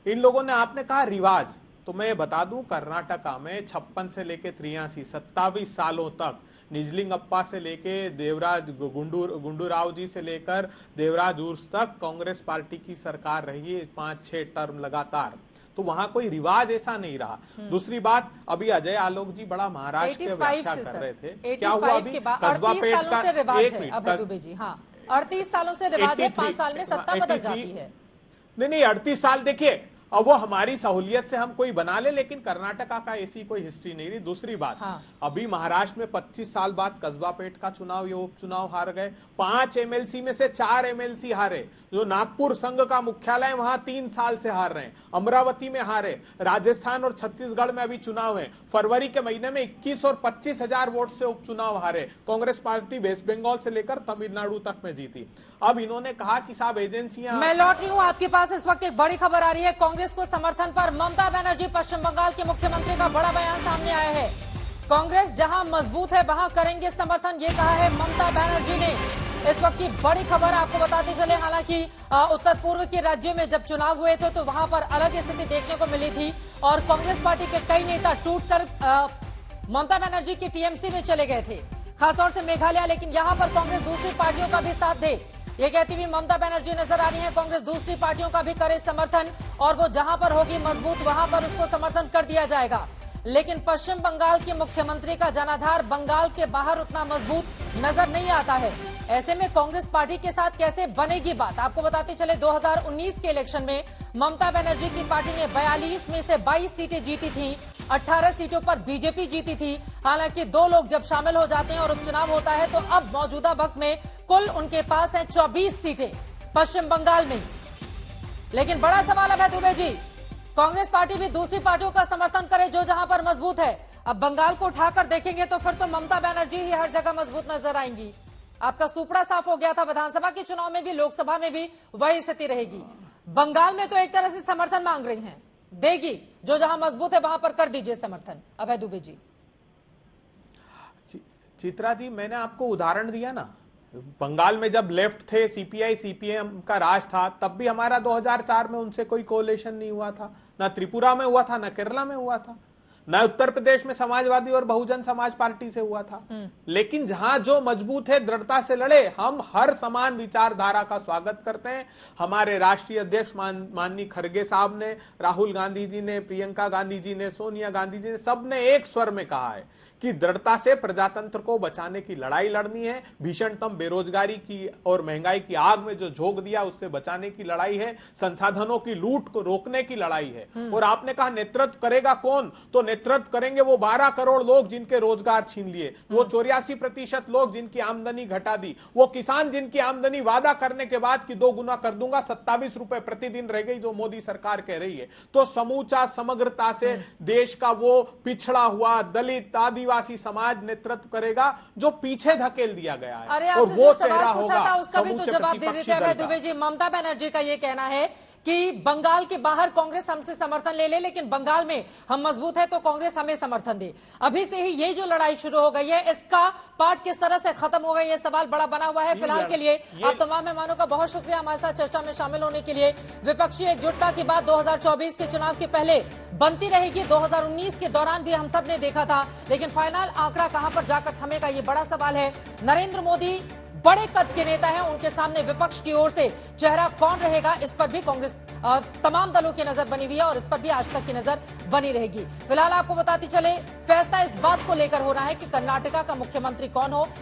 इन लोगों ने, आपने कहा रिवाज, तो मैं बता दूं कर्नाटका में 56 से लेके 83, 27 सालों तक निजलिंगप्पा से लेके देवराज गुंडूराव जी से लेकर देवराज उर्स तक कांग्रेस पार्टी की सरकार रही है 5-6 टर्म लगातार। तो वहां कोई रिवाज ऐसा नहीं रहा। दूसरी बात, अभी अजय आलोक जी बड़ा महाराष्ट्र के व्याख्या कर रहे थे, क्या हुआ अभी कस्बा पेट का? अभय दुबे जी, हाँ, 38 सालों से रिवाज है, 5 साल में सत्ता बदल जाती है। नहीं, 38 साल देखिए, अब वो हमारी सहूलियत से हम कोई बना ले, लेकिन कर्नाटका का ऐसी कोई हिस्ट्री नहीं रही। दूसरी बात, हाँ। अभी महाराष्ट्र में 25 साल बाद कस्बा पेट का चुनाव, ये उपचुनाव हार गए। 5 एमएलसी में से 4 एमएलसी हारे। जो नागपुर संघ का मुख्यालय, वहां 3 साल से हार रहे हैं। अमरावती में हारे। राजस्थान और छत्तीसगढ़ में अभी चुनाव है। फरवरी के महीने में 21 और 25 हजार वोट से उपचुनाव हारे। कांग्रेस पार्टी वेस्ट बंगाल से लेकर तमिलनाडु तक में जीती। अब इन्होंने कहा कि साहब एजेंसियां, मैं लौट रही हूं आपके पास। इस वक्त एक बड़ी खबर आ रही है, कांग्रेस को समर्थन पर ममता बनर्जी, पश्चिम बंगाल के मुख्यमंत्री का बड़ा बयान सामने आया है। कांग्रेस जहां मजबूत है वहां करेंगे समर्थन, ये कहा है ममता बनर्जी ने। इस वक्त की बड़ी खबर आपको बताते चले, हालांकि उत्तर पूर्व के राज्यों में जब चुनाव हुए थे तो वहां पर अलग स्थिति देखने को मिली थी और कांग्रेस पार्टी के कई नेता टूटकर ममता बनर्जी की टीएमसी में चले गए थे, खासतौर से मेघालय। लेकिन यहां पर कांग्रेस दूसरी पार्टियों का भी साथ दे, ये कहती हुई ममता बनर्जी नजर आ रही है। कांग्रेस दूसरी पार्टियों का भी करे समर्थन और वो जहां पर होगी मजबूत वहां पर उसको समर्थन कर दिया जाएगा। लेकिन पश्चिम बंगाल के मुख्यमंत्री का जनाधार बंगाल के बाहर उतना मजबूत नजर नहीं आता है। ऐसे में कांग्रेस पार्टी के साथ कैसे बनेगी बात, आपको बताते चले 2019 के इलेक्शन में ममता बनर्जी की पार्टी ने 42 में से 22 सीटें जीती थी, 18 सीटों पर बीजेपी जीती थी। हालांकि 2 लोग जब शामिल हो जाते हैं और उपचुनाव होता है तो अब मौजूदा वक्त में कुल उनके पास है 24 सीटें पश्चिम बंगाल में। लेकिन बड़ा सवाल है दुबे जी, कांग्रेस पार्टी भी दूसरी पार्टियों का समर्थन करे जो जहां पर मजबूत है। अब बंगाल को उठाकर देखेंगे तो फिर तो ममता बनर्जी ही हर जगह मजबूत नजर आएंगी। आपका सुपड़ा साफ हो गया था, विधानसभा के चुनाव में भी लोकसभा में भी वही स्थिति रहेगी। बंगाल में तो एक तरह से समर्थन मांग रही हैं। देगी, जो जहां मजबूत है वहां पर कर दीजिए समर्थन। अभय दुबे जी। चित्रा जी, मैंने आपको उदाहरण दिया ना, बंगाल में जब लेफ्ट थे, सीपीआई सीपीएम का राज था, तब भी हमारा 2004 में उनसे कोई कोalition नहीं हुआ था, ना त्रिपुरा में हुआ था, ना केरला में हुआ था, ना उत्तर प्रदेश में समाजवादी और बहुजन समाज पार्टी से हुआ था। लेकिन जहां जो मजबूत है दृढ़ता से लड़े। हम हर समान विचारधारा का स्वागत करते हैं। हमारे राष्ट्रीय अध्यक्ष माननीय खड़गे साहब ने, राहुल गांधी जी ने, प्रियंका गांधी जी ने, सोनिया गांधी जी ने, सबने एक स्वर में कहा है कि दृढ़ता से प्रजातंत्र को बचाने की लड़ाई लड़नी है। भीषणतम बेरोजगारी की और महंगाई की आग में जो झोंक दिया उससे बचाने की लड़ाई है। संसाधनों की लूट को रोकने की लड़ाई है। और आपने कहा नेतृत्व करेगा कौन, तो नेतृत्व करेंगे वो 12 करोड़ लोग जिनके रोजगार छीन लिए, वो 84% लोग जिनकी आमदनी घटा दी, वो किसान जिनकी आमदनी वादा करने के बाद कि 2 गुना कर दूंगा 27 रुपए प्रतिदिन रह गई, जो मोदी सरकार कह रही है। तो समूचा समग्रता से देश का वो पिछड़ा हुआ दलित आदिवासी समाज नेतृत्व करेगा जो पीछे धकेल दिया गया है। अरे और वो जो चेहरा सवाल पूछा था उसका भी तो जवाब दे देते हैं दुबे जी। ममता बनर्जी का ये कहना है कि बंगाल के बाहर कांग्रेस हमसे समर्थन ले ले, लेकिन बंगाल में हम मजबूत है तो कांग्रेस हमें समर्थन दे। अभी से ही ये जो लड़ाई शुरू हो गई है, इसका पार्ट किस तरह से खत्म होगा, ये सवाल बड़ा बना हुआ है। फिलहाल के लिए आप तमाम मेहमानों का बहुत शुक्रिया हमारे साथ चर्चा में शामिल होने के लिए। विपक्षी एकजुटता की बात 2024 के चुनाव के पहले बनती रहेगी। 2019 के दौरान भी हम सब ने देखा था, लेकिन फाइनल आंकड़ा कहां पर जाकर थमेगा, ये बड़ा सवाल है। नरेंद्र मोदी बड़े कद के नेता हैं, उनके सामने विपक्ष की ओर से चेहरा कौन रहेगा, इस पर भी कांग्रेस तमाम दलों की नजर बनी हुई है और इस पर भी आज तक की नजर बनी रहेगी। फिलहाल आपको बताते चले, फैसला इस बात को लेकर हो रहा है कि कर्नाटका का मुख्यमंत्री कौन हो।